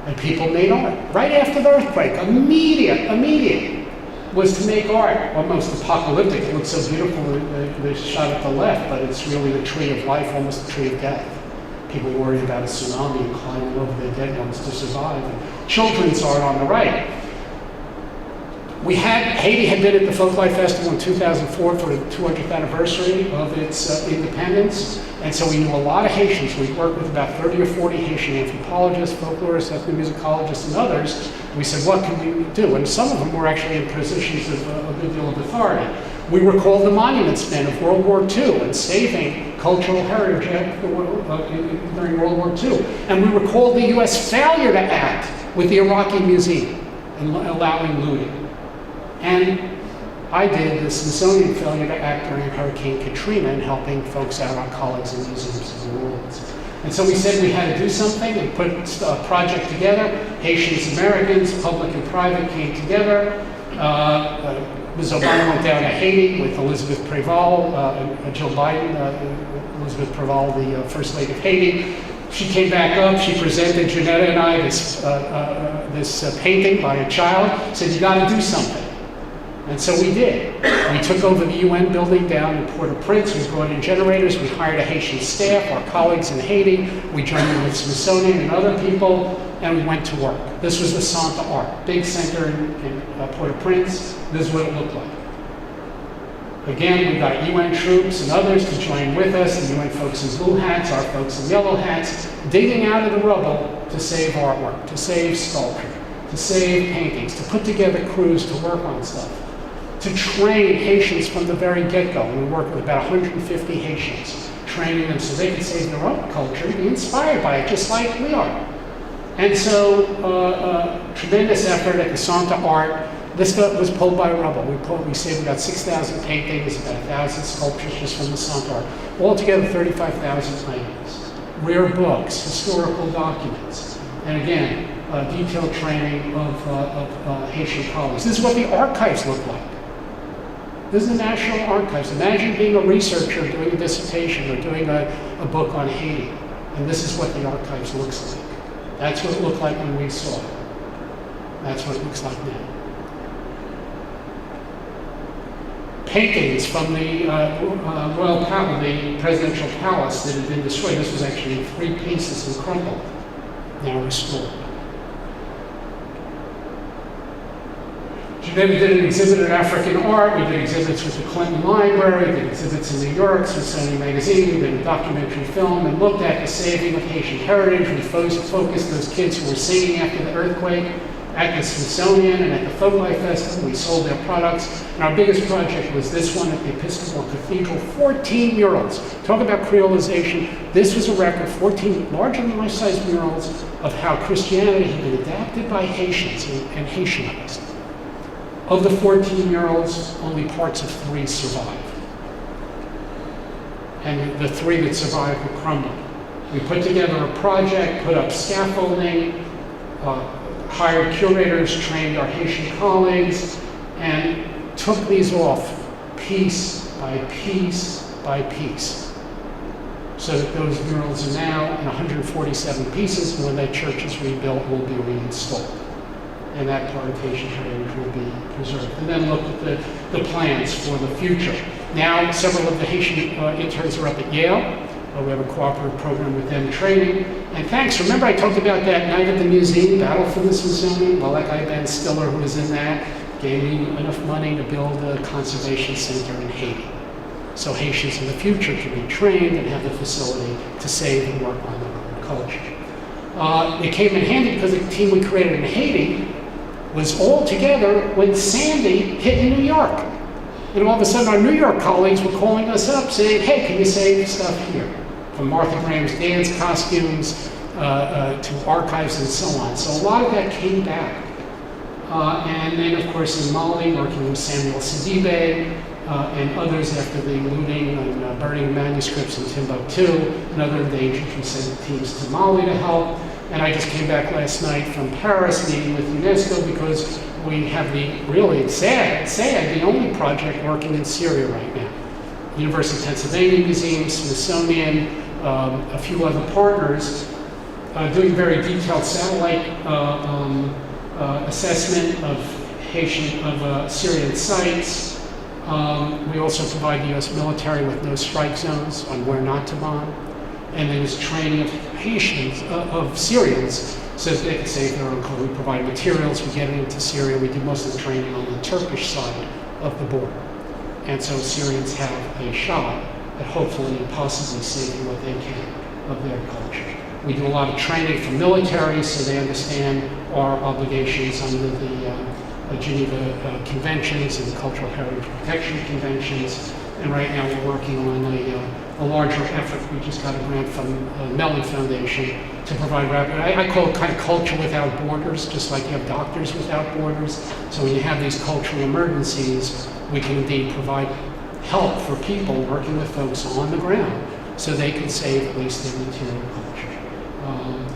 And people made art right after the earthquake. Immediate was to make art, almost apocalyptic. It looks so beautiful, the shot at the left, but it's really the tree of life, almost the tree of death. People worried about a tsunami and climbing over their dead ones to survive. And children's art on the right. Haiti had been at the Folklife Festival in 2004 for the 200th anniversary of its independence, and so we knew a lot of Haitians. We worked with about 30 or 40 Haitian anthropologists, folklorists, ethnomusicologists, and others. We said, what can we do? And some of them were actually in positions of a good deal of authority. We were called the monuments men of World War II and saving cultural heritage during World War II. And we were called the U.S. failure to act with the Iraqi Museum and allowing looting. And I did the Smithsonian failure to act during Hurricane Katrina and helping folks out, our colleagues in museums in New Orleans. And so we said we had to do something. We put a project together. Haitians, Americans, public and private came together. Ms. Obama went down to Haiti with Elizabeth Préval, Joe Biden, Elizabeth Préval, the First Lady of Haiti. She came back up, she presented Janetta and I this painting by a child, said, you gotta do something. And so we did. We took over the UN building down in Port-au-Prince. We brought in generators. We hired a Haitian staff, our colleagues in Haiti. We joined in with Smithsonian and other people, and we went to work. This was the Centre Art, big center in Port-au-Prince. This is what it looked like. Again, we got UN troops and others to join with us, the UN folks in blue hats, our folks in yellow hats, digging out of the rubble to save artwork, to save sculpture, to save paintings, to put together crews to work on stuff, to train Haitians from the very get-go. We worked with about 150 Haitians, training them so they could save their own culture and be inspired by it, just like we are. And so, tremendous effort at the Centre Art. This was pulled by rubble. We saved about 6,000 paintings, about 1,000 sculptures just from the Centre Art. Altogether, 35,000 paintings. Rare books, historical documents, and again, detailed training of Haitian colleagues. This is what the archives look like. This is the National Archives. Imagine being a researcher doing a dissertation or doing a book on Haiti. And this is what the archives looks like. That's what it looked like when we saw it. That's what it looks like now. Paintings from the Royal Palace, the Presidential Palace that had been destroyed. This was actually in 3 pieces and crumpled, now restored. Then we did an exhibit in African art. We did exhibits with the Clinton Library, did exhibits in New York, Smithsonian Magazine. We did a documentary film and looked at the saving of Haitian heritage. We focused those kids who were singing after the earthquake at the Smithsonian and at the Folklife Festival. We sold their products. And our biggest project was this one at the Episcopal Cathedral, 14 murals. Talk about creolization. This was a record, 14 larger than life-size murals of how Christianity had been adapted by Haitians and Haitianized. Of the 14 murals, only parts of 3 survived. And the 3 that survived were crumbled. We put together a project, put up scaffolding, hired curators, trained our Haitian colleagues, and took these off piece by piece. So that those murals are now in 147 pieces, and when that church is rebuilt, will be reinstalled. And that part of Haitian heritage will be preserved. And then look at the plans for the future. Now, several of the Haitian interns are up at Yale. We have a cooperative program with them training. And thanks, remember I talked about that night at the museum, Battle for the Smithsonian? Well, that guy Ben Stiller, who was in that, gave me enough money to build a conservation center in Haiti. So Haitians in the future can be trained and have the facility to save and work on their own culture. It came in handy because the team we created in Haiti was all together when Sandy hit in New York. And all of a sudden our New York colleagues were calling us up saying, hey, can you save stuff here? From Martha Graham's dance costumes to archives and so on. So a lot of that came back. And then, of course, in Mali, working with Samuel Sidibe and others after the looting and burning of manuscripts in Timbuktu, and other endangered, we sent teams to Mali to help. And I just came back last night from Paris meeting with UNESCO because we have it's sad, the only project working in Syria right now. University of Pennsylvania Museum, Smithsonian, a few other partners doing very detailed satellite assessment of Syrian sites. We also provide the U.S. military with no strike zones on where not to bomb. And then there's training of Haitians, of Syrians, so that they can save their own culture. We provide materials, we get it into Syria, we do most of the training on the Turkish side of the border. And so Syrians have a shot at hopefully and possibly saving what they can of their culture. We do a lot of training for military so they understand our obligations under the Geneva Conventions and Cultural Heritage Protection Conventions. And right now we're working on a larger effort. We just got a grant from Mellon Foundation to provide I call it kind of culture without borders, just like you have doctors without borders. So when you have these cultural emergencies, we can indeed provide help for people working with folks on the ground so they can save at least their material culture.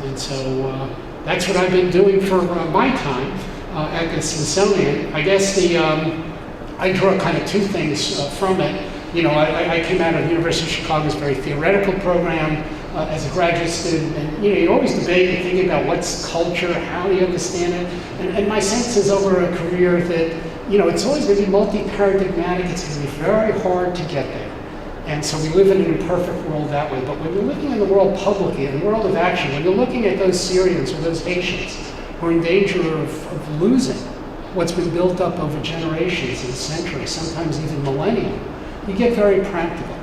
And so that's what I've been doing for my time at the Smithsonian. I guess I draw kind of two things from it. You know, I came out of the University of Chicago's very theoretical program as a graduate student, and you know, you always debate and think about what's culture, how do you understand it, and my sense is over a career that, you know, it's always going to be multi-paradigmatic, it's going to be very hard to get there. And so we live in an imperfect world that way, but when you're looking in the world publicly, in the world of action, when you're looking at those Syrians or those Haitians who are in danger of losing what's been built up over generations and centuries, sometimes even millennia, you get very practical.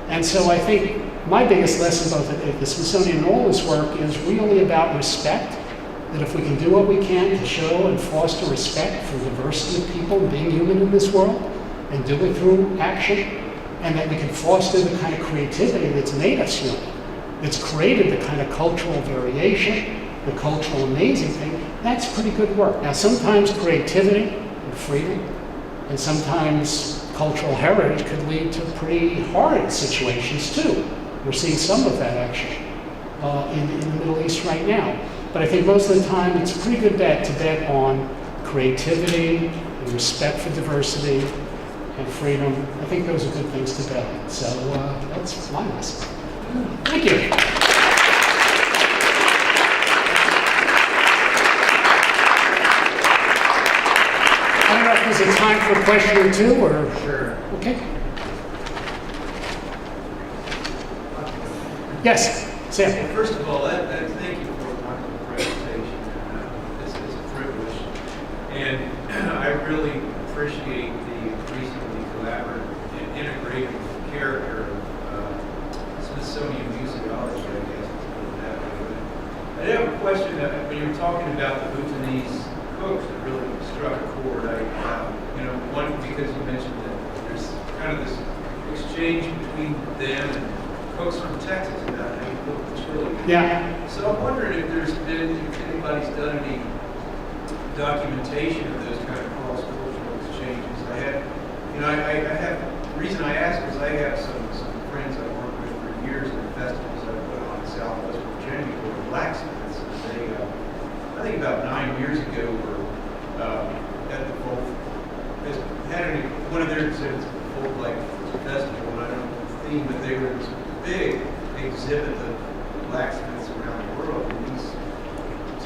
And so I think my biggest lesson both at the Smithsonian and all this work is really about respect, that if we can do what we can to show and foster respect for diversity of people being human in this world, and do it through action, and that we can foster the kind of creativity that's made us human, that's created the kind of cultural variation, the cultural amazing thing, that's pretty good work. Now sometimes creativity and freedom, and sometimes cultural heritage could lead to pretty hard situations too. We're seeing some of that actually in the Middle East right now. But I think most of the time it's a pretty good bet to bet on creativity and respect for diversity and freedom. I think those are good things to bet on. So that's my lesson. Thank you. I don't know if there's a time for a question or two, or... Sure. Okay. Yes, Sam. Well, first of all, thank you for a wonderful presentation. This is a privilege. And I really appreciate the increasingly collaborative and integrative character of Smithsonian museology, I guess, to put it that way. But I have a question. When you were talking about the Bhutanese cooks, that really struck a chord. One, because you mentioned that there's kind of this exchange between them and folks from Texas about how you cook the chili. Yeah. So I'm wondering if anybody's done any documentation of those kind of cross-cultural exchanges. The reason I ask is I have some friends I've worked with for years in the festivals I put on in Southwest Virginia who are blacksmiths. And they, I think about 9 years ago, were at the Folk, one of their exhibits at the Folk Lake festival, and I don't know the theme, but they were this big exhibit of blacksmiths around the world. And these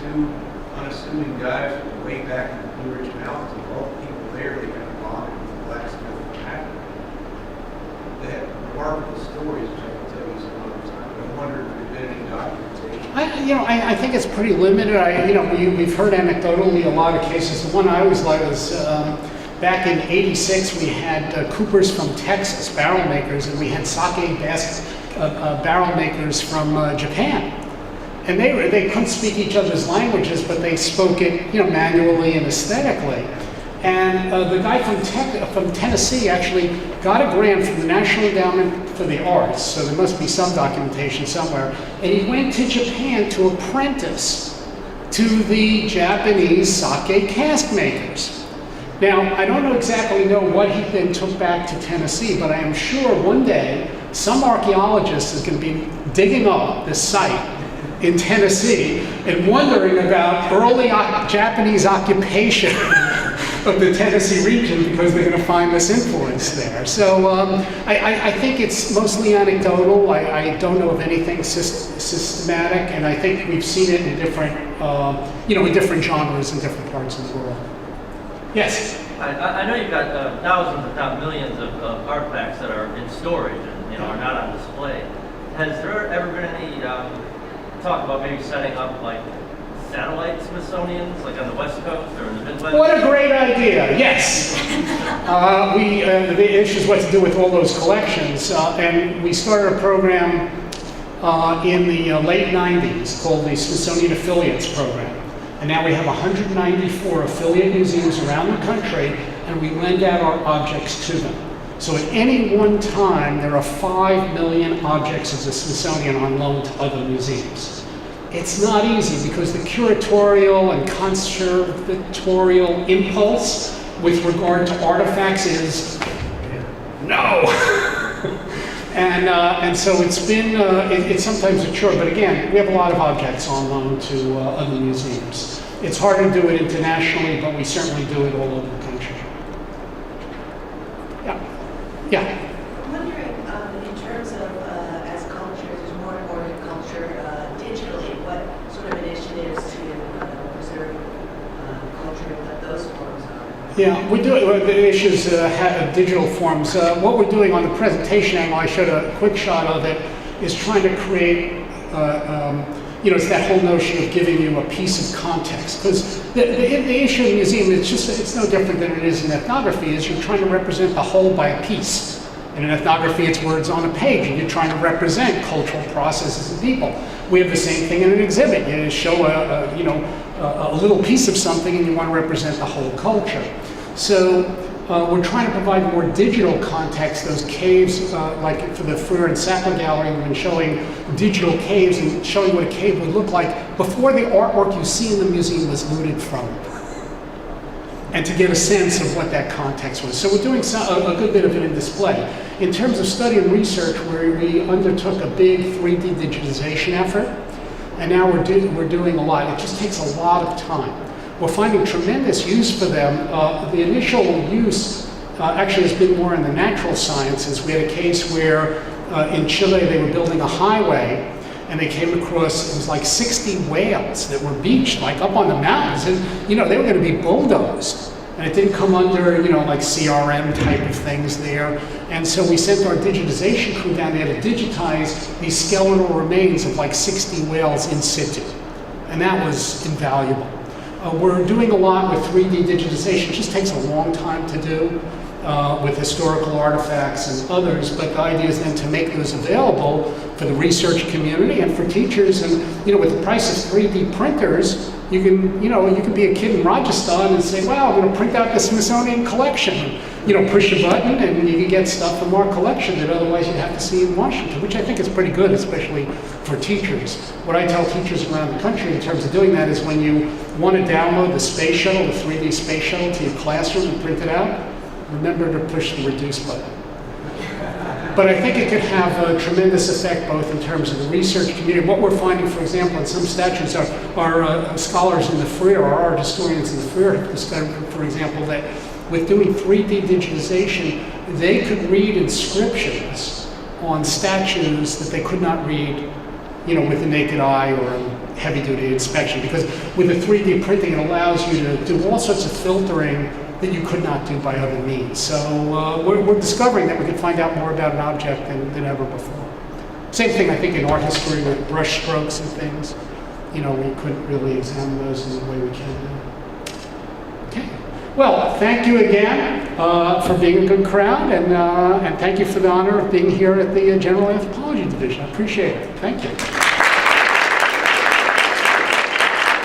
two unassuming guys from way back in the Blue Ridge Mountains, of all the people there, they kind of bonded with the blacksmith pattern. They had remarkable stories, which I can tell you some other time. But I wondered if there had been any documentation. I think it's pretty limited. We've heard anecdotally a lot of cases. The one I always liked was back in '86. We had coopers from Texas, barrel makers, and we had sake barrel makers from Japan. And they couldn't speak each other's languages, but they spoke it, manually and aesthetically. And the guy from Tennessee actually got a grant from the National Endowment for the Arts, so there must be some documentation somewhere. And he went to Japan to apprentice to the Japanese sake cask makers. Now, I don't exactly know what he then took back to Tennessee, but I am sure one day some archaeologist is going to be digging up this site in Tennessee and wondering about early Japanese occupation of the Tennessee region, because they're going to find this influence there. So I think it's mostly anecdotal. I don't know of anything systematic, and I think we've seen it in different, in different genres in different parts of the world. Yes? I know you've got thousands, if not millions, of artifacts that are in storage and are not on display. Has there ever been any talk about maybe setting up like satellite Smithsonians, like on the West Coast or in the Midwest? What a great idea! Yes, the issue is what to do with all those collections, and we started a program in the late '90s called the Smithsonian Affiliates Program, and now we have 194 affiliate museums around the country, and we lend out our objects to them. So at any one time, there are 5 million objects of the Smithsonian on loan to other museums. It's not easy because the curatorial and conservatorial impulse with regard to artifacts is no. And so it's been, it's sometimes a chore, but again, we have a lot of objects on loan to other museums. It's hard to do it internationally, but we certainly do it all over the country. Yeah. I'm wondering, in terms of as culture, there's more and more culture digitally, what sort of initiatives to preserve culture and what those forms are? Yeah, we're doing the issues digital forms. What we're doing on the presentation, and I showed a quick shot of it, is trying to create, it's that whole notion of giving you a piece of context. Because the issue in the museum, it's no different than it is in ethnography, is you're trying to represent the whole by a piece. And in ethnography, it's words on a page, and you're trying to represent cultural processes and people. We have the same thing in an exhibit. You show a little piece of something, and you want to represent the whole culture. So we're trying to provide more digital context. Those caves, like for the Freer and Sackler Gallery, we've been showing digital caves and showing what a cave would look like before the artwork you see in the museum was looted from it, and to get a sense of what that context was. So we're doing a good bit of it in display. In terms of study and research, where we undertook a big 3D digitization effort, and now we're doing a lot. It just takes a lot of time. We're finding tremendous use for them. The initial use actually has been more in the natural sciences. We had a case where in Chile they were building a highway, and they came across, it was like 60 whales that were beached, like up on the mountains, and they were going to be bulldozed. And it didn't come under, like CRM type of things there. And so we sent our digitization crew down there to digitize these skeletal remains of like 60 whales in situ. And that was invaluable. We're doing a lot with 3D digitization. It just takes a long time to do with historical artifacts and others, but the idea is then to make those available for the research community and for teachers. And with the price of 3D printers, you can be a kid in Rajasthan and say, wow, I'm going to print out the Smithsonian collection. Push a button and you can get stuff from our collection that otherwise you'd have to see in Washington, which I think is pretty good, especially for teachers. What I tell teachers around the country in terms of doing that is when you want to download the space shuttle, the 3D space shuttle to your classroom and print it out, remember to push the reduce button. But I think it could have a tremendous effect both in terms of the research community. What we're finding, for example, in some statues are scholars in the Freer, or art historians in the Freer have discovered, for example, that with doing 3D digitization, they could read inscriptions on statues that they could not read, with the naked eye or heavy-duty inspection, because with the 3D printing, it allows you to do all sorts of filtering that you could not do by other means. So we're discovering that we can find out more about an object than ever before. Same thing, I think, in art history with brush strokes and things. We couldn't really examine those in the way we can now. Okay. Well, thank you again for being a good crowd, and thank you for the honor of being here at the General Anthropology Division. I appreciate it. Thank you.